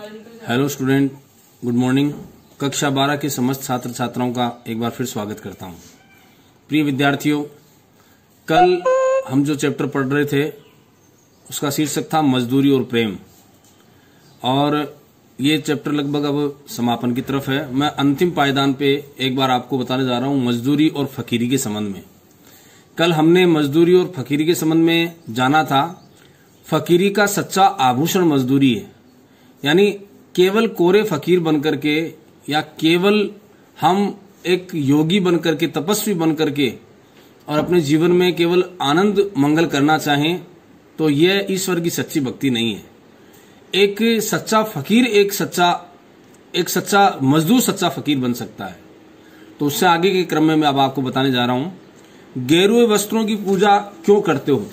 Hello student, good morning. कक्षा 12 के समस्त छात्र छात्राओं का एक बार फिर स्वागत करता हूं। प्रिय विद्यार्थियों, कल हम जो चैप्टर पढ़ रहे थे उसका शीर्षक था मजदूरी और प्रेम, और ये चैप्टर लगभग अब समापन की तरफ है। मैं अंतिम पायदान पे एक बार आपको बताने जा रहा हूं मजदूरी और फकीरी के संबंध में। कल हमने मजदूरी और फकीरी के संबंध में जाना था। फकीरी का सच्चा आभूषण मजदूरी है, यानी केवल कोरे फकीर बनकर के या केवल हम एक योगी बनकर के, तपस्वी बनकर के और अपने जीवन में केवल आनंद मंगल करना चाहें तो यह ईश्वर की सच्ची भक्ति नहीं है। एक सच्चा फकीर एक सच्चा मजदूर सच्चा फकीर बन सकता है। तो उससे आगे के क्रम में मैं अब आपको बताने जा रहा हूं। गेरुए वस्त्रों की पूजा क्यों करते हो?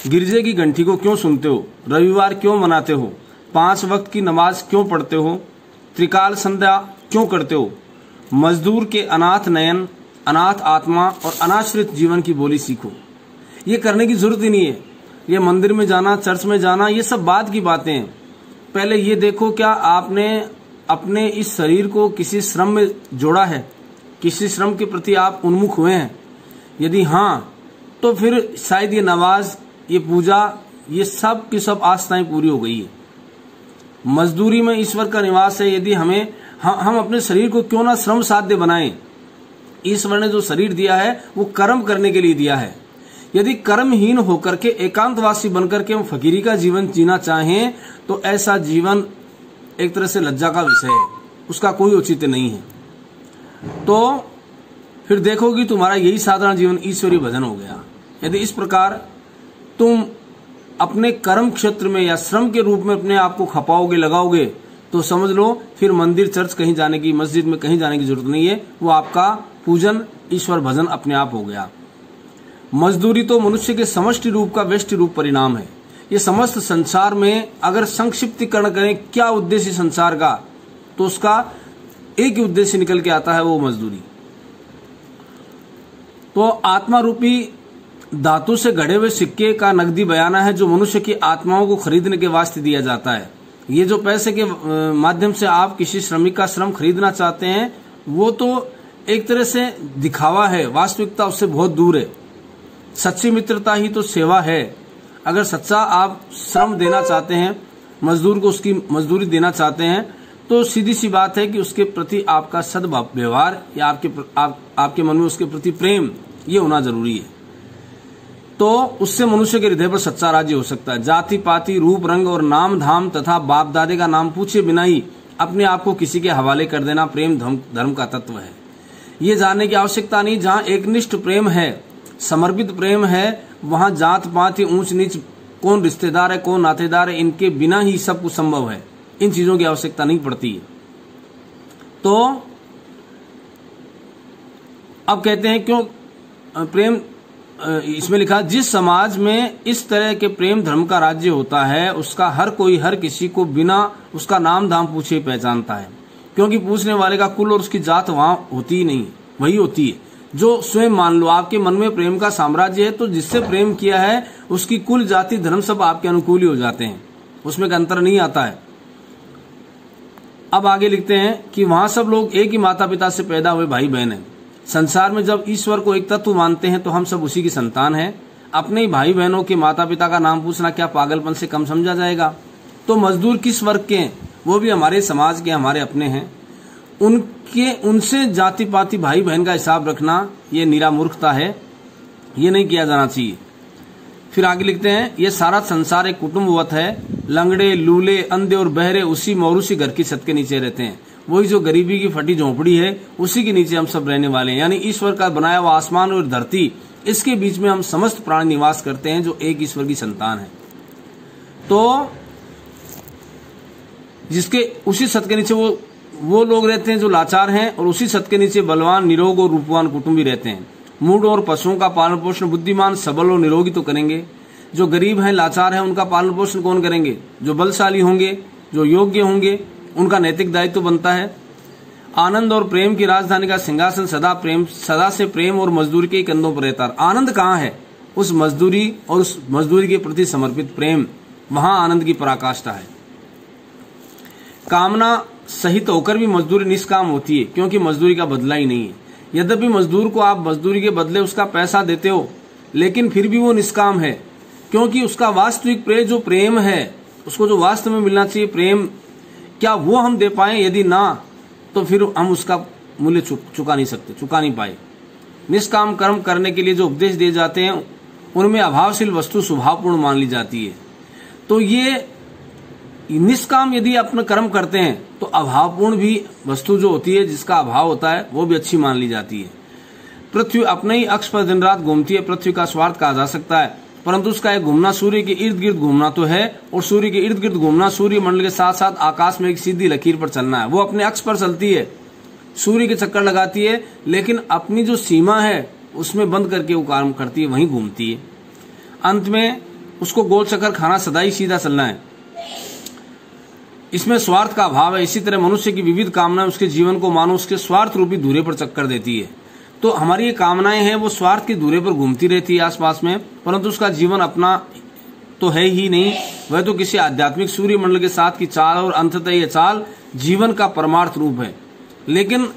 गिरजे की घंटी को क्यों सुनते हो? रविवार क्यों मनाते हो? 5 वक्त की नमाज क्यों पढ़ते हो? त्रिकाल संध्या क्यों करते हो? मजदूर के अनाथ नयन, अनाथ आत्मा और अनाश्रित जीवन की बोली सीखो। ये करने की जरूरत ही नहीं है। ये मंदिर में जाना, चर्च में जाना, ये सब बाद की बातें हैं। पहले ये देखो, क्या आपने अपने इस शरीर को किसी श्रम में जोड़ा है? किसी श्रम के प्रति आप उन्मुख हुए हैं? यदि हाँ, तो फिर शायद ये नमाज, ये पूजा, ये सब की सब आस्थाएं पूरी हो गई है। मजदूरी में ईश्वर का निवास है। यदि हम अपने शरीर को क्यों ना श्रम साध्य बनाएं। ईश्वर ने जो शरीर दिया है वो कर्म करने के लिए दिया है। यदि कर्महीन होकर के, एकांतवासी बनकर के हम फकीरी का जीवन जीना चाहें तो ऐसा जीवन एक तरह से लज्जा का विषय है, उसका कोई औचित्य नहीं है। तो फिर देखोगी तुम्हारा यही साधारण जीवन ईश्वरीय भजन हो गया। यदि इस प्रकार तुम अपने कर्म क्षेत्र में या श्रम के रूप में अपने आप को खपाओगे, लगाओगे, तो समझ लो फिर मंदिर, चर्च कहीं जाने की, मस्जिद में कहीं जाने की जरूरत नहीं है। वो आपका पूजन, ईश्वर भजन अपने आप हो गया। मजदूरी तो मनुष्य के समष्टि रूप का व्यष्टि रूप परिणाम है। ये समस्त संसार में अगर संक्षिप्तीकरण करें क्या उद्देश्य संसार का, तो उसका एक ही उद्देश्य निकल के आता है, वो मजदूरी। तो आत्मा रूपी धातु से गढ़े हुए सिक्के का नकदी बयाना है जो मनुष्य की आत्माओं को खरीदने के वास्ते दिया जाता है। ये जो पैसे के माध्यम से आप किसी श्रमिक का श्रम खरीदना चाहते हैं, वो तो एक तरह से दिखावा है, वास्तविकता उससे बहुत दूर है। सच्ची मित्रता ही तो सेवा है। अगर सच्चा आप श्रम देना चाहते हैं, मजदूर को उसकी मजदूरी देना चाहते हैं, तो सीधी सी बात है कि उसके प्रति आपका सद्व्यवहार या आपके मन में उसके प्रति प्रेम, ये होना जरूरी है। तो उससे मनुष्य के हृदय पर सच्चा राज्य हो सकता है। जाति पाति, रूप रंग और नाम धाम तथा बाप दादे का नाम पूछे बिना ही अपने आप को किसी के हवाले कर देना प्रेम धर्म का तत्व है। ये जानने की आवश्यकता नहीं। जहाँ एकनिष्ठ प्रेम है, समर्पित प्रेम है, वहां जात पात, ऊंच नीच, कौन रिश्तेदार है, कौन नातेदार है, इनके बिना ही सब कुछ संभव है। इन चीजों की आवश्यकता नहीं पड़ती है। तो अब कहते हैं क्यों प्रेम, इसमें लिखा, जिस समाज में इस तरह के प्रेम धर्म का राज्य होता है उसका हर कोई हर किसी को बिना उसका नाम धाम पूछे पहचानता है, क्योंकि पूछने वाले का कुल और उसकी जात वहां होती ही नहीं, वही होती है जो स्वयं मान लो। आपके मन में प्रेम का साम्राज्य है, तो जिससे प्रेम किया है उसकी कुल जाति धर्म सब आपके अनुकूल ही हो जाते हैं, उसमें का अंतर नहीं आता है। अब आगे लिखते हैं कि वहां सब लोग एक ही माता पिता से पैदा हुए भाई बहन हैं। संसार में जब ईश्वर को एक तत्व मानते हैं तो हम सब उसी की संतान हैं। अपने ही भाई बहनों के माता पिता का नाम पूछना क्या पागलपन से कम समझा जाएगा? तो मजदूर किस वर्ग के हैं? वो भी हमारे समाज के, हमारे अपने हैं। उनसे जाति पाति भाई बहन का हिसाब रखना ये निरा मूर्खता है, ये नहीं किया जाना चाहिए। फिर आगे लिखते हैं, ये सारा संसार एक कुटुंबवत है। लंगड़े, लूले, अंधे और बहरे उसी मौरूसी घर की छत के नीचे रहते हैं। वही जो गरीबी की फटी झोंपड़ी है, उसी के नीचे हम सब रहने वाले हैं। यानी ईश्वर का बनाया हुआ आसमान और धरती, इसके बीच में हम समस्त प्राणी निवास करते हैं जो एक ईश्वर की संतान है। तो जिसके उसी छत के नीचे वो लोग रहते हैं जो लाचार हैं, और उसी छत के नीचे बलवान, निरोग और रूपवान कुटुंबी रहते हैं। मूढ़ और पशुओं का पालन पोषण बुद्धिमान, सबल और निरोगी तो करेंगे। जो गरीब हैं, लाचार हैं, उनका पालन पोषण कौन करेंगे? जो बलशाली होंगे, जो योग्य होंगे, उनका नैतिक दायित्व बनता है। आनंद और प्रेम की राजधानी का सिंहासन सदा से प्रेम और मजदूरी के कंधों पर रहता है। आनंद कहाँ है? उस मजदूरी और उस मजदूरी के प्रति समर्पित प्रेम, वहां आनंद की पराकाष्ठा है। कामना सहित होकर भी मजदूरी निष्काम होती है, क्योंकि मजदूरी का बदला ही नहीं है। यद्यपि मजदूर को आप मजदूरी के बदले उसका पैसा देते हो, लेकिन फिर भी वो निष्काम है, क्योंकि उसका वास्तविक प्रेम है, उसको जो वास्तव में मिलना चाहिए प्रेम, क्या वो हम दे पाए? यदि ना, तो फिर हम उसका मूल्य चुका नहीं पाए। निष्काम कर्म करने के लिए जो उपदेश दिए जाते हैं उनमें अभावशील वस्तु स्वभावपूर्ण मान ली जाती है। तो ये निष्काम यदि अपना कर्म करते हैं तो अभावपूर्ण भी वस्तु जो होती है, जिसका अभाव होता है, वो भी अच्छी मान ली जाती है। पृथ्वी अपने ही अक्ष पर दिन रात घूमती है, पृथ्वी का स्वार्थ कहा जा सकता है, परंतु उसका एक घूमना सूर्य के इर्द गिर्द घूमना तो है, और सूर्य के इर्द गिर्द घूमना सूर्य मंडल के साथ साथ आकाश में एक सीधी लकीर पर चलना है। वो अपने अक्ष पर चलती है, सूर्य के चक्कर लगाती है, लेकिन अपनी जो सीमा है उसमें बंद करके वो काम करती है, वहीं घूमती है। अंत में उसको गोल चक्कर खाना, सदा ही सीधा चलना है। इसमें स्वार्थ का अभाव है। इसी तरह मनुष्य की विविध कामनाएं उसके जीवन को मानो उसके स्वार्थ रूपी धुरे पर चक्कर देती है। तो हमारी ये कामनाएं हैं वो स्वार्थ के धुरे पर घूमती रहती है आसपास में, परंतु उसका जीवन अपना तो है ही नहीं, वह तो किसी आध्यात्मिक सूर्य मंडल के साथ की चाल, और अंततः यह चाल जीवन का परमार्थ रूप है। लेकिन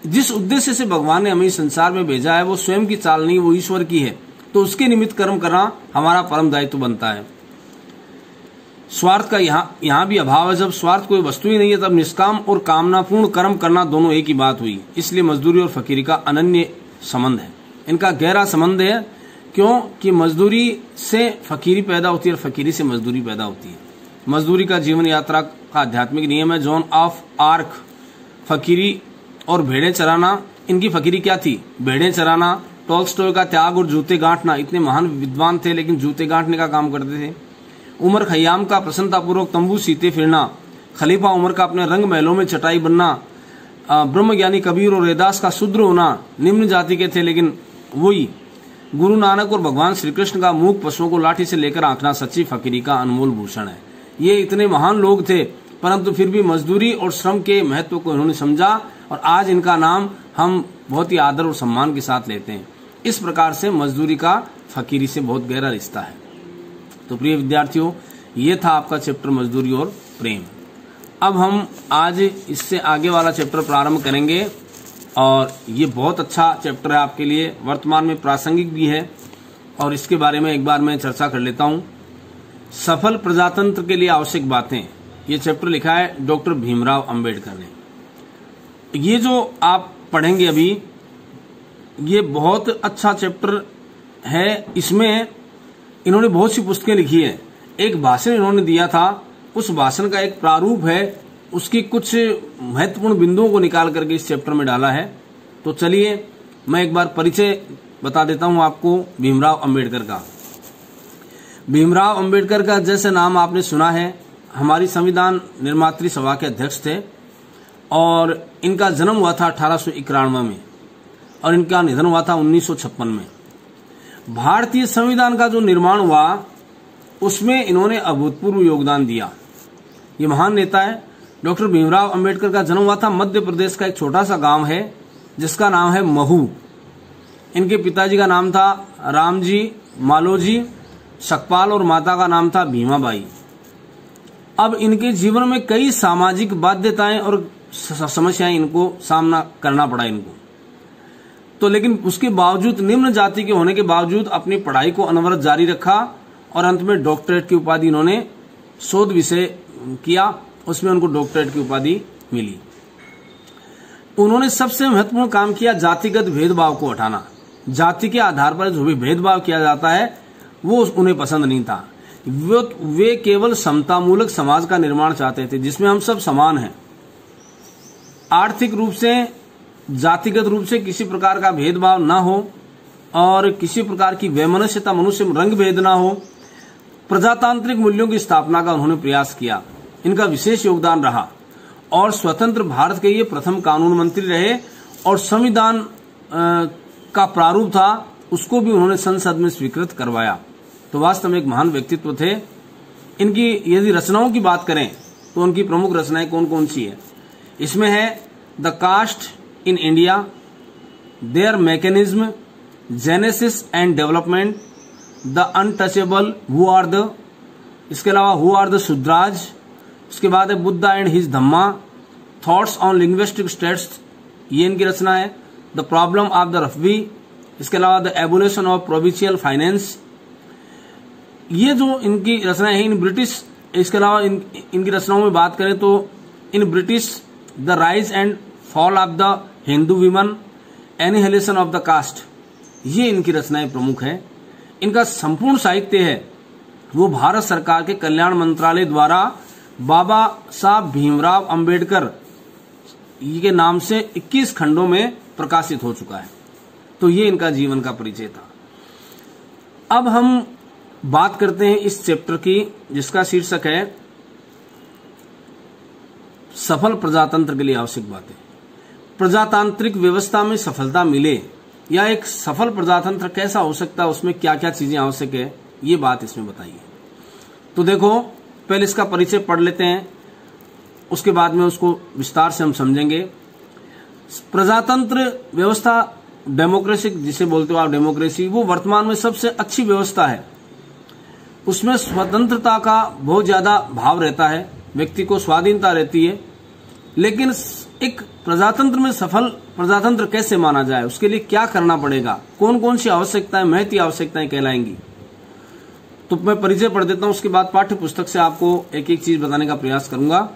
जिस उद्देश्य से भगवान ने हमें संसार में भेजा है वो स्वयं की चाल नहीं, वो ईश्वर की है। तो उसके निमित्त कर्म करना हमारा परम दायित्व बनता है। स्वार्थ का यहाँ भी अभाव है। जब स्वार्थ कोई वस्तु ही नहीं है, तब निष्काम और कामनापूर्ण कर्म करना दोनों एक ही बात हुई। इसलिए मजदूरी और फकीरी का अनन्य संबंध है, इनका गहरा संबंध है। क्यों कि मजदूरी से फकीरी पैदा होती है और फकीरी से मजदूरी पैदा होती है। मजदूरी का जीवन यात्रा का आध्यात्मिक नियम है। जॉन ऑफ आर्क, फकीरी और भेड़ें चराना, इनकी फकीरी क्या थी? भेड़ें चराना। टॉल्स्टॉय का त्याग और जूते गांठना, इतने महान विद्वान थे लेकिन जूते गांठने का काम करते थे। उमर खयाम का प्रसन्नतापूर्वक तंबू सीते फिरना। खलीफा उमर का अपने रंग महलों में चटाई बनना। ब्रह्मज्ञानी कबीर और रैदास का शूद्र होना, निम्न जाति के थे लेकिन वही। गुरु नानक और भगवान श्री कृष्ण का मूक पशुओं को लाठी से लेकर आंकना सच्ची फकीरी का अनमोल भूषण है। ये इतने महान लोग थे, परंतु फिर भी मजदूरी और श्रम के महत्व को इन्होंने समझा, और आज इनका नाम हम बहुत ही आदर और सम्मान के साथ लेते हैं। इस प्रकार से मजदूरी का फकीरी से बहुत गहरा रिश्ता है। तो प्रिय विद्यार्थियों, ये था आपका चैप्टर मजदूरी और प्रेम। अब हम आज इससे आगे वाला चैप्टर प्रारंभ करेंगे, और ये बहुत अच्छा चैप्टर है आपके लिए, वर्तमान में प्रासंगिक भी है। और इसके बारे में एक बार मैं चर्चा कर लेता हूँ। सफल प्रजातंत्र के लिए आवश्यक बातें, ये चैप्टर लिखा है डॉक्टर भीमराव अंबेडकर ने। ये जो आप पढ़ेंगे अभी, ये बहुत अच्छा चैप्टर है। इसमें इन्होंने बहुत सी पुस्तकें लिखी है। एक भाषण इन्होंने दिया था, उस भाषण का एक प्रारूप है, उसकी कुछ महत्वपूर्ण बिंदुओं को निकाल करके इस चैप्टर में डाला है। तो चलिए मैं एक बार परिचय बता देता हूं आपको भीमराव अंबेडकर का। भीमराव अंबेडकर का जैसे नाम आपने सुना है, हमारी संविधान निर्मात्री सभा के अध्यक्ष थे, और इनका जन्म हुआ था 1891 में, और इनका निधन हुआ था 1956 में। भारतीय संविधान का जो निर्माण हुआ उसमें इन्होंने अभूतपूर्व योगदान दिया। ये महान नेता है। डॉक्टर भीमराव अंबेडकर का जन्म हुआ था मध्य प्रदेश का एक छोटा सा गांव है जिसका नाम है महू। इनके पिताजी का नाम था रामजी मालोजी सकपाल, और माता का नाम था भीमाबाई। अब इनके जीवन में कई सामाजिक बाध्यताएं और समस्याएं इनको सामना करना पड़ा इनको। तो लेकिन उसके बावजूद, निम्न जाति के होने के बावजूद, अपनी पढ़ाई को अनवरत जारी रखा, और अंत में डॉक्टरेट की उपाधि इन्होंने शोध विषय किया, उसमें उनको डॉक्टरेट की उपाधि मिली। उन्होंने सबसे महत्वपूर्ण काम किया जातिगत भेदभाव को हटाना। जाति के आधार पर जो भी भेदभाव किया जाता है वो उन्हें पसंद नहीं था। वे केवल समतामूलक समाज का निर्माण चाहते थे जिसमें हम सब समान हैं। आर्थिक रूप से, जातिगत रूप से किसी प्रकार का भेदभाव ना हो, और किसी प्रकार की वैमनस्यता, मनुष्य में रंग भेद ना हो। प्रजातांत्रिक मूल्यों की स्थापना का उन्होंने प्रयास किया, इनका विशेष योगदान रहा। और स्वतंत्र भारत के ये प्रथम कानून मंत्री रहे, और संविधान का प्रारूप था उसको भी उन्होंने संसद में स्वीकृत करवाया। तो वास्तव में एक महान व्यक्तित्व थे। इनकी यदि रचनाओं की बात करें तो उनकी प्रमुख रचनाएं कौन कौन सी है? इसमें है the caste in India, their mechanism, genesis and development, the untouchable, who are the, इसके अलावा हु आर द शूद्राज, उसके बाद है Buddha and his Dhamma, thoughts on linguistic states, ये इनकी रचना है। The problem of the rupee, इसके अलावा the abolition of provincial finance, ये जो इनकी रचनाएं हैं इन ब्रिटिश। इसके अलावा इनकी रचनाओं में बात करें तो in British the rise and fall of the Hindu women, annihilation of the caste, ये इनकी रचनाएं प्रमुख है। इनका संपूर्ण साहित्य है वो भारत सरकार के कल्याण मंत्रालय द्वारा बाबा साहब भीमराव अंबेडकर के नाम से 21 खंडों में प्रकाशित हो चुका है। तो ये इनका जीवन का परिचय था। अब हम बात करते हैं इस चैप्टर की जिसका शीर्षक है सफल प्रजातंत्र के लिए आवश्यक बातें। प्रजातांत्रिक व्यवस्था में सफलता मिले या एक सफल प्रजातंत्र कैसा हो सकता है, उसमें क्या क्या चीजें आवश्यक है, ये बात इसमें बताइए। तो देखो, पहले इसका परिचय पढ़ लेते हैं, उसके बाद में उसको विस्तार से हम समझेंगे। प्रजातंत्र व्यवस्था, डेमोक्रेसी जिसे बोलते हो आप, डेमोक्रेसी, वो वर्तमान में सबसे अच्छी व्यवस्था है। उसमें स्वतंत्रता का बहुत ज्यादा भाव रहता है, व्यक्ति को स्वाधीनता रहती है। लेकिन एक प्रजातंत्र में सफल प्रजातंत्र कैसे माना जाए, उसके लिए क्या करना पड़ेगा, कौन कौन सी आवश्यकताएं, महती आवश्यकताएं कहलाएंगी। तो मैं परिचय पढ़ देता हूं, उसके बाद पाठ्य पुस्तक से आपको एक एक चीज बताने का प्रयास करूंगा।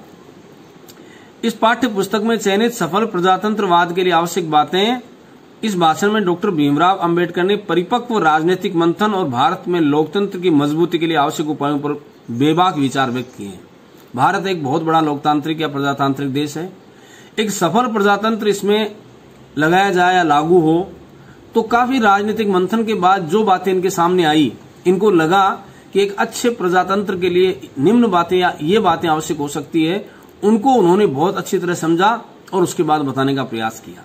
इस पाठ्य पुस्तक में चयनित सफल प्रजातंत्रवाद के लिए आवश्यक बातें, इस भाषण में डॉक्टर भीमराव अंबेडकर ने परिपक्व राजनीतिक मंथन और भारत में लोकतंत्र की मजबूती के लिए आवश्यक उपायों पर बेबाक विचार व्यक्त किए हैं। भारत एक बहुत बड़ा लोकतांत्रिक या प्रजातांत्रिक देश है। एक सफल प्रजातंत्र इसमें लगाया जाए या लागू हो तो काफी राजनीतिक मंथन के बाद जो बातें इनके सामने आई, इनको लगा कि एक अच्छे प्रजातंत्र के लिए निम्न बातें या ये बातें आवश्यक हो सकती है, उनको उन्होंने बहुत अच्छी तरह समझा और उसके बाद बताने का प्रयास किया।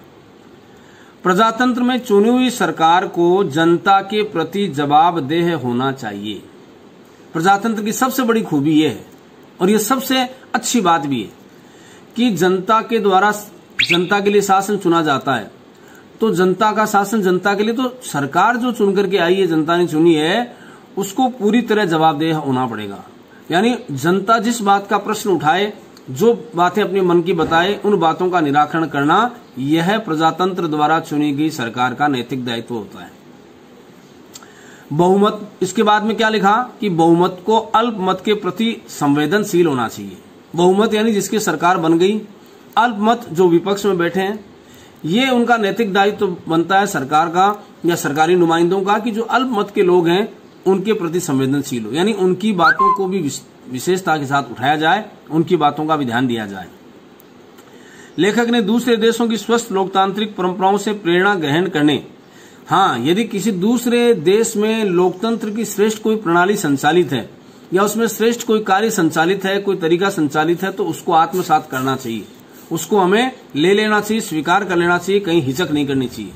प्रजातंत्र में चुनी हुई सरकार को जनता के प्रति जवाबदेह होना चाहिए। प्रजातंत्र की सबसे बड़ी खूबी यह है और ये सबसे अच्छी बात भी है कि जनता के द्वारा जनता के लिए शासन चुना जाता है। तो जनता का शासन जनता के लिए, तो सरकार जो चुन करके आई है, जनता ने चुनी है, उसको पूरी तरह जवाबदेह होना पड़ेगा। यानी जनता जिस बात का प्रश्न उठाए, जो बातें अपने मन की बताए, उन बातों का निराकरण करना, यह प्रजातंत्र द्वारा चुनी गई सरकार का नैतिक दायित्व होता है। बहुमत, इसके बाद में क्या लिखा कि बहुमत को अल्पमत के प्रति संवेदनशील होना चाहिए। बहुमत यानी जिसकी सरकार बन गई, अल्पमत जो विपक्ष में बैठे हैं, ये उनका नैतिक दायित्व बनता है सरकार का या सरकारी नुमाइंदों का कि जो अल्पमत के लोग हैं उनके प्रति संवेदनशील हो, यानी उनकी बातों को भी विशेषता के साथ उठाया जाए, उनकी बातों का भी ध्यान दिया जाए। लेखक ने दूसरे देशों की स्वस्थ लोकतांत्रिक परंपराओं से प्रेरणा ग्रहण करने, हाँ, यदि किसी दूसरे देश में लोकतंत्र की श्रेष्ठ कोई प्रणाली संचालित है या उसमें श्रेष्ठ कोई कार्य संचालित है, कोई तरीका संचालित है, तो उसको आत्मसात करना चाहिए, उसको हमें ले लेना चाहिए, स्वीकार कर लेना चाहिए, कहीं हिचक नहीं करनी चाहिए।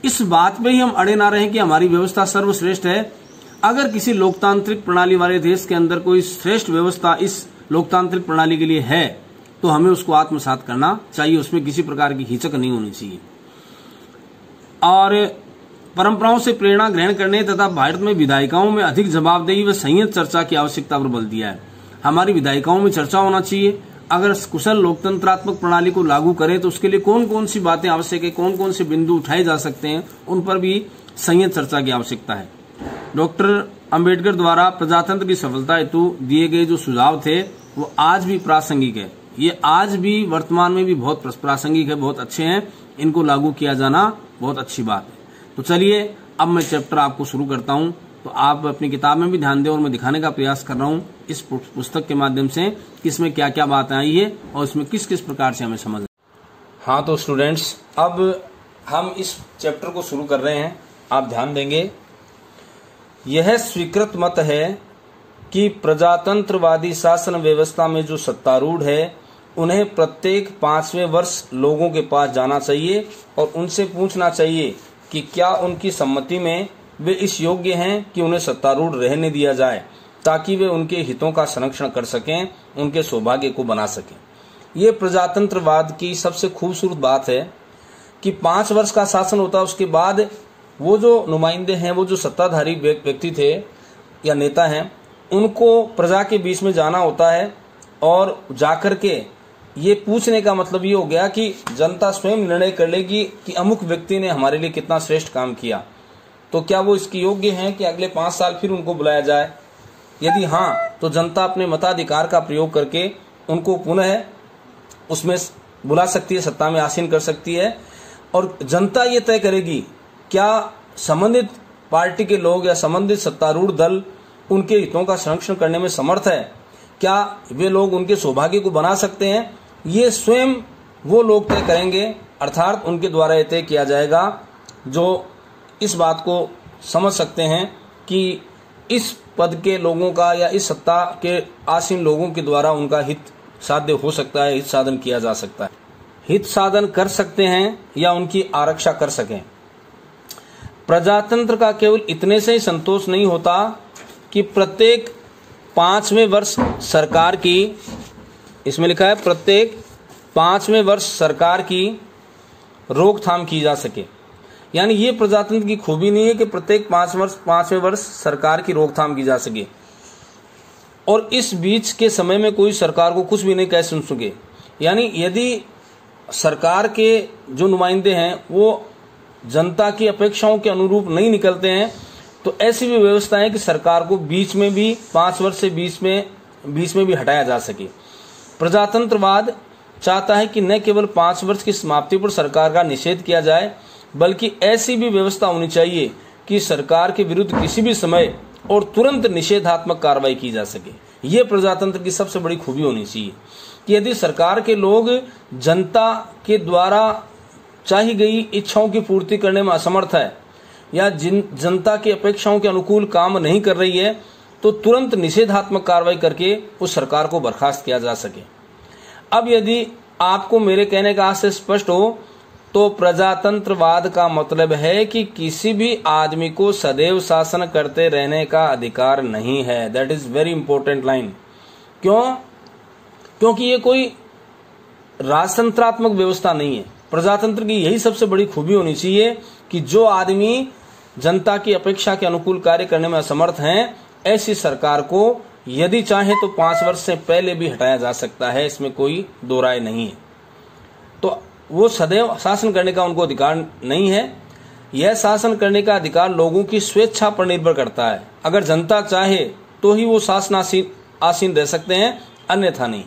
इस बात पे ही हम अड़े ना रहें कि हमारी व्यवस्था सर्वश्रेष्ठ है। अगर किसी लोकतांत्रिक प्रणाली वाले देश के अंदर कोई श्रेष्ठ व्यवस्था इस लोकतांत्रिक प्रणाली के लिए है तो हमें उसको आत्मसात करना चाहिए, उसमें किसी प्रकार की हिचक नहीं होनी चाहिए। और परंपराओं से प्रेरणा ग्रहण करने तथा भारत में विधायिकाओं में अधिक जवाबदेही व संयत चर्चा की आवश्यकता पर बल दिया है। हमारी विधायिकाओं में चर्चा होना चाहिए। अगर कुशल लोकतंत्रात्मक प्रणाली को लागू करें तो उसके लिए कौन कौन सी बातें आवश्यक है, कौन कौन से बिंदु उठाए जा सकते हैं, उन पर भी संयत चर्चा की आवश्यकता है। डॉक्टर अंबेडकर द्वारा प्रजातंत्र की सफलता हेतु दिए गए जो सुझाव थे वो आज भी प्रासंगिक है। ये आज भी वर्तमान में भी बहुत प्रासंगिक है, बहुत अच्छे हैं। इनको लागू किया जाना बहुत अच्छी बात है। तो चलिए अब मैं चैप्टर आपको शुरू करता हूं। तो आप अपनी किताब में भी ध्यान दें और मैं दिखाने का प्रयास कर रहा हूं इस पुस्तक के माध्यम से कि इसमें क्या क्या बातें आई है और इसमें किस किस प्रकार से हमें समझ। हाँ, तो स्टूडेंट्स, अब हम इस चैप्टर को शुरू कर रहे हैं। आप ध्यान देंगे, यह स्वीकृत मत है कि प्रजातंत्रवादी शासन व्यवस्था में जो सत्तारूढ़ है उन्हें प्रत्येक 5वें वर्ष लोगों के पास जाना चाहिए और उनसे पूछना चाहिए कि क्या उनकी सम्मति में वे इस योग्य हैं कि उन्हें सत्तारूढ़ रहने दिया जाए, ताकि वे उनके हितों का संरक्षण कर सकें, उनके सौभाग्य को बना सकें। ये प्रजातंत्रवाद की सबसे खूबसूरत बात है कि 5 वर्ष का शासन होता है, उसके बाद वो जो नुमाइंदे हैं, वो जो सत्ताधारी व्यक्ति थे या नेता हैं, उनको प्रजा के बीच में जाना होता है और जाकर के ये पूछने का मतलब ये हो गया कि जनता स्वयं निर्णय कर लेगी कि अमुक व्यक्ति ने हमारे लिए कितना श्रेष्ठ काम किया, तो क्या वो इसके योग्य हैं कि अगले 5 साल फिर उनको बुलाया जाए। यदि हाँ, तो जनता अपने मताधिकार का प्रयोग करके उनको पुनः उसमें बुला सकती है, सत्ता में आसीन कर सकती है। और जनता ये तय करेगी क्या संबंधित पार्टी के लोग या संबंधित सत्तारूढ़ दल उनके हितों का संरक्षण करने में समर्थ है, क्या वे लोग उनके सौभाग्य को बना सकते हैं। ये स्वयं वो लोग तय करेंगे, अर्थात उनके द्वारा यह तय किया जाएगा जो इस बात को समझ सकते हैं कि इस पद के लोगों का या इस सत्ता के आसीन लोगों के द्वारा उनका हित साध्य हो सकता है, हित साधन किया जा सकता है, हित साधन कर सकते हैं या उनकी आरक्षा कर सकें। प्रजातंत्र का केवल इतने से ही संतोष नहीं होता कि प्रत्येक 5वें वर्ष सरकार की, इसमें लिखा है प्रत्येक 5वें वर्ष सरकार की रोकथाम की जा सके। यानी ये प्रजातंत्र की खूबी नहीं है कि प्रत्येक 5वें वर्ष सरकार की रोकथाम की जा सके और इस बीच के समय में कोई सरकार को कुछ भी नहीं कह सुन सके। यानी यदि सरकार के जो नुमाइंदे हैं वो जनता की अपेक्षाओं के अनुरूप नहीं निकलते हैं तो ऐसी भी व्यवस्था है कि सरकार को बीच में भी 5 वर्ष से बीच में भी हटाया जा सके। प्रजातंत्रवाद चाहता है कि न केवल 5 वर्ष की समाप्ति पर सरकार का निषेध किया जाए, बल्कि ऐसी भी व्यवस्था होनी चाहिए कि सरकार के विरुद्ध किसी भी समय और तुरंत निषेधात्मक कार्रवाई की जा सके। ये प्रजातंत्र की सबसे बड़ी खूबी होनी चाहिए कि यदि सरकार के लोग जनता के द्वारा चाही गई इच्छाओं की पूर्ति करने में असमर्थ है या जनता की अपेक्षाओं के अनुकूल काम नहीं कर रही है तो तुरंत निषेधात्मक कार्रवाई करके उस सरकार को बर्खास्त किया जा सके। अब यदि आपको मेरे कहने का आशय स्पष्ट हो तो प्रजातंत्रवाद का मतलब है कि किसी भी आदमी को सदैव शासन करते रहने का अधिकार नहीं है। That is very important line. क्यों? क्योंकि ये कोई राजतंत्रात्मक व्यवस्था नहीं है। प्रजातंत्र की यही सबसे बड़ी खूबी होनी चाहिए कि जो आदमी जनता की अपेक्षा के अनुकूल कार्य करने में असमर्थ हैं, ऐसी सरकार को यदि चाहे तो 5 वर्ष से पहले भी हटाया जा सकता है, इसमें कोई दो राय नहीं है। तो वो सदैव शासन करने का उनको अधिकार नहीं है। यह शासन करने का अधिकार लोगों की स्वेच्छा पर निर्भर करता है। अगर जनता चाहे तो ही वो शासनासीन रह सकते हैं, अन्यथा नहीं।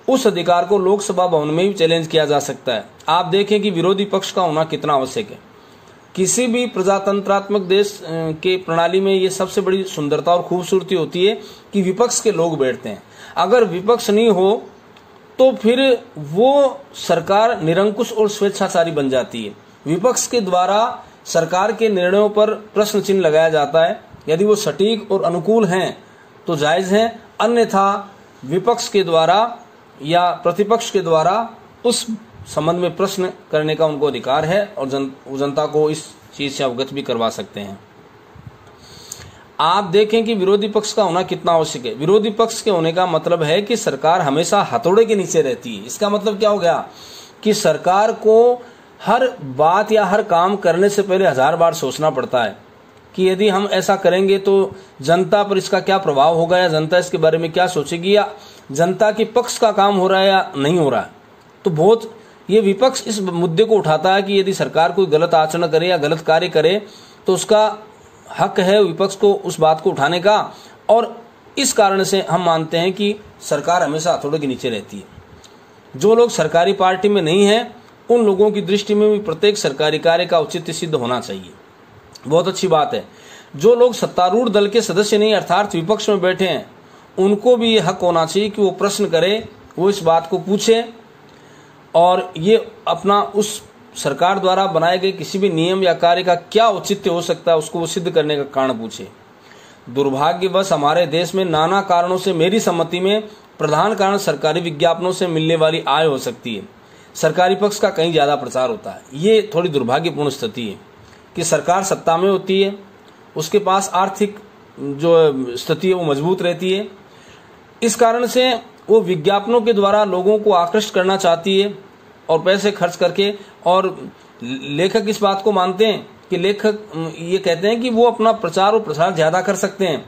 उस अधिकार को लोकसभा भवन में भी चैलेंज किया जा सकता है। आप देखें कि विरोधी पक्ष का होना कितना आवश्यक है। किसी भी प्रजातंत्रात्मक देश के प्रणाली में ये सबसे बड़ी सुंदरता और खूबसूरती होती है कि विपक्ष के लोग बैठते हैं। अगर विपक्ष नहीं हो तो फिर वो सरकार निरंकुश और स्वेच्छाचारी बन जाती है। विपक्ष के द्वारा सरकार के निर्णयों पर प्रश्न चिन्ह लगाया जाता है। यदि वो सटीक और अनुकूल हैं तो जायज हैं, अन्यथा विपक्ष के द्वारा या प्रतिपक्ष के द्वारा उस संबंध में प्रश्न करने का उनको अधिकार है और जनता को इस चीज से अवगत भी करवा सकते हैं। आप देखें कि विरोधी पक्ष का होना कितना आवश्यक है। विरोधी पक्ष के होने का मतलब है कि सरकार हमेशा हथौड़े के नीचे रहती है। इसका मतलब क्या हो गया कि सरकार को हर बात या हर काम करने से पहले 1000 बार सोचना पड़ता है कि यदि हम ऐसा करेंगे तो जनता पर इसका क्या प्रभाव होगा या जनता इसके बारे में क्या सोचेगी या जनता के पक्ष का काम हो रहा है या नहीं हो रहा है। तो बहुत ये विपक्ष इस मुद्दे को उठाता है कि यदि सरकार कोई गलत आचरण करे या गलत कार्य करे तो उसका हक है विपक्ष को उस बात को उठाने का, और इस कारण से हम मानते हैं कि सरकार हमेशा हथौड़े के नीचे रहती है। जो लोग सरकारी पार्टी में नहीं हैं उन लोगों की दृष्टि में भी प्रत्येक सरकारी कार्य का औचित्य सिद्ध होना चाहिए। बहुत अच्छी बात है। जो लोग सत्तारूढ़ दल के सदस्य नहीं अर्थात विपक्ष में बैठे हैं उनको भी ये हक होना चाहिए कि वो प्रश्न करे, वो इस बात को पूछे और ये अपना उस सरकार द्वारा बनाए गए किसी भी नियम या कार्य का क्या औचित्य हो सकता है उसको वो सिद्ध करने का कारण पूछे। दुर्भाग्यवश हमारे देश में नाना कारणों से मेरी सम्मति में प्रधान कारण सरकारी विज्ञापनों से मिलने वाली आय हो सकती है। सरकारी पक्ष का कहीं ज्यादा प्रचार होता है। ये थोड़ी दुर्भाग्यपूर्ण स्थिति है कि सरकार सत्ता में होती है, उसके पास आर्थिक जो स्थिति है वो मजबूत रहती है। इस कारण से वो विज्ञापनों के द्वारा लोगों को आकृष्ट करना चाहती है और पैसे खर्च करके, और लेखक इस बात को मानते हैं कि लेखक ये कहते हैं कि वो अपना प्रचार और प्रसार ज्यादा कर सकते हैं।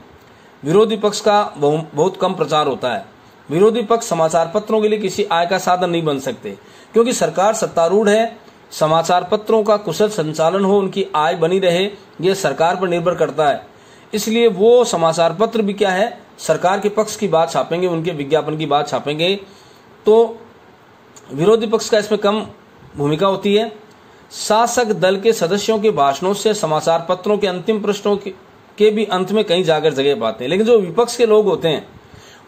विरोधी पक्ष का बहुत कम प्रचार होता है। विरोधी पक्ष समाचार पत्रों के लिए किसी आय का साधन नहीं बन सकते, क्योंकि सरकार सत्तारूढ़ है। समाचार पत्रों का कुशल संचालन हो, उनकी आय बनी रहे, यह सरकार पर निर्भर करता है। इसलिए वो समाचार पत्र भी क्या है, सरकार के पक्ष की बात छापेंगे, उनके विज्ञापन की बात छापेंगे। तो विरोधी पक्ष का इसमें कम भूमिका होती है। शासक दल के सदस्यों के भाषणों से समाचार पत्रों के अंतिम पृष्ठों के भी अंत में कहीं जाकर जगह पाते हैं, लेकिन जो विपक्ष के लोग होते हैं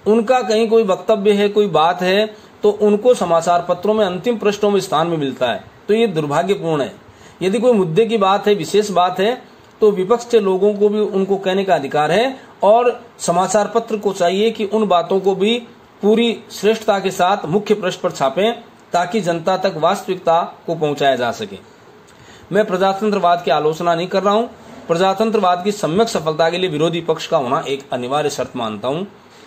उनका कहीं कोई वक्तव्य है, कोई बात है, तो उनको समाचार पत्रों में अंतिम पृष्ठों में स्थान में मिलता है। तो ये दुर्भाग्यपूर्ण है। यदि कोई मुद्दे की बात है, विशेष बात है, तो विपक्ष के लोगों को भी उनको कहने का अधिकार है, और समाचार पत्र को चाहिए कि उन बातों को भी पूरी श्रेष्ठता के साथ मुख्य पृष्ठ पर छापें, ताकि जनता तक वास्तविकता को पहुंचाया जा सके। मैं प्रजातंत्रवाद की आलोचना नहीं कर रहा हूं। प्रजातंत्रवाद की सम्यक सफलता के लिए विरोधी पक्ष का होना एक अनिवार्य शर्त मानता हूं।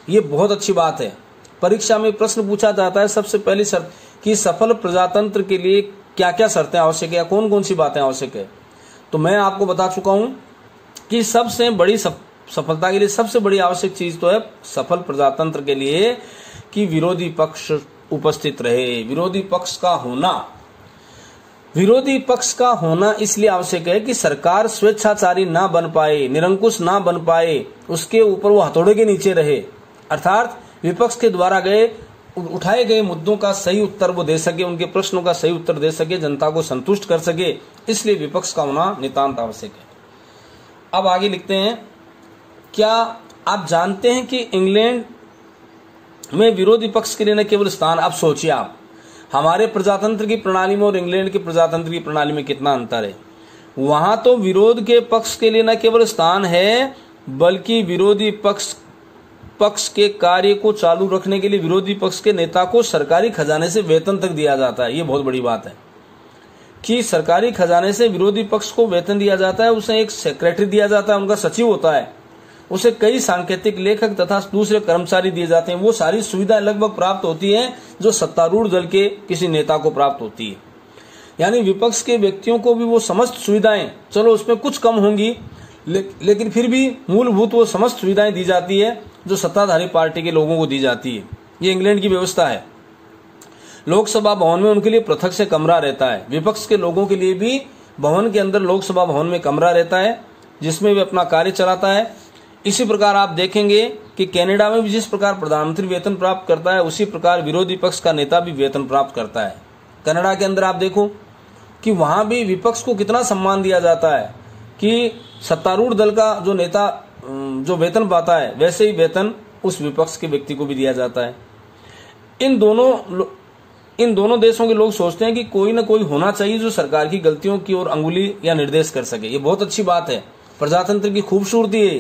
ये बहुत अच्छी बात है। परीक्षा में प्रश्न पूछा जाता है, सबसे पहली शर्त कि सफल प्रजातंत्र के लिए क्या क्या शर्तें आवश्यक है या कौन कौन सी बातें आवश्यक है। तो मैं आपको बता चुका हूं कि सबसे बड़ी सफलता के लिए सबसे बड़ी आवश्यक चीज तो है सफल प्रजातंत्र के लिए कि विरोधी पक्ष उपस्थित रहे। विरोधी पक्ष का होना इसलिए आवश्यक है कि सरकार स्वेच्छाचारी ना बन पाए, निरंकुश ना बन पाए, उसके ऊपर वो हथौड़े के नीचे रहे, अर्थात विपक्ष के द्वारा उठाए गए मुद्दों का सही उत्तर वो दे सके, उनके प्रश्नों का सही उत्तर दे सके, जनता को संतुष्ट कर सके। इसलिए विपक्ष का होना नितांत आवश्यक है। अब आगे लिखते हैं, क्या आप जानते हैं कि इंग्लैंड में विरोधी पक्ष के लिए न केवल स्थान, अब सोचिए आप, हमारे प्रजातंत्र की प्रणाली में और इंग्लैंड की प्रजातंत्र की प्रणाली में कितना अंतर है। वहां तो विरोध के पक्ष के लिए न केवल स्थान है, बल्कि विरोधी पक्ष के कार्य को चालू रखने के लिए विरोधी पक्ष के नेता को सरकारी खजाने से वेतन तक दिया जाता है। ये बहुत बड़ी बात है कि सरकारी खजाने से विरोधी पक्ष को वेतन दिया जाता है। उसे एक सेक्रेटरी दिया जाता है, उनका सचिव होता है, उसे कई सांकेतिक लेखक तथा दूसरे कर्मचारी दिए जाते हैं। वो सारी सुविधाएं लगभग प्राप्त होती है जो सत्तारूढ़ दल के किसी नेता को प्राप्त होती है। यानी विपक्ष के व्यक्तियों को भी वो समस्त सुविधाएं, चलो उसमें कुछ कम होंगी, लेकिन फिर भी मूलभूत वो समस्त सुविधाएं दी जाती है जो सत्ताधारी पार्टी के लोगों को दी जाती है। ये इंग्लैंड की व्यवस्था है। लोकसभा भवन में उनके लिए पृथक से कमरा रहता है। विपक्ष के लोगों के लिए भी भवन के अंदर लोकसभा भवन में कमरा रहता है, जिसमें वे अपना कार्य चलाता है। इसी प्रकार आप देखेंगे कि कनाडा में भी जिस प्रकार प्रधानमंत्री वेतन प्राप्त करता है, उसी प्रकार विरोधी पक्ष का नेता भी वेतन प्राप्त करता है। कनाडा के अंदर आप देखो कि वहां भी विपक्ष को कितना सम्मान दिया जाता है कि सत्तारूढ़ दल का जो नेता जो वेतन पाता है, वैसे ही वेतन उस विपक्ष के व्यक्ति को भी दिया जाता है। इन दोनों देशों के लोग सोचते हैं कि कोई ना कोई होना चाहिए जो सरकार की गलतियों की ओर अंगुली या निर्देश कर सके। ये बहुत अच्छी बात है। प्रजातंत्र की खूबसूरती है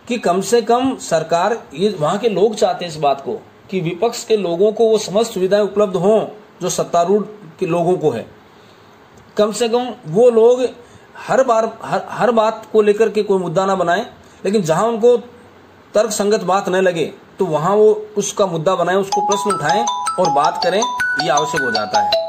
कि कम से कम सरकार, ये वहां के लोग चाहते हैं इस बात को कि विपक्ष के लोगों को वो समस्त सुविधाएं उपलब्ध हों जो सत्तारूढ़ के लोगों को है। कम से कम वो लोग हर बात को लेकर के कोई मुद्दा ना बनाएं, लेकिन जहां उनको तर्क संगत बात न लगे तो वहां वो उसका मुद्दा बनाएं, उसको प्रश्न उठाएं और बात करें। ये आवश्यक हो जाता है।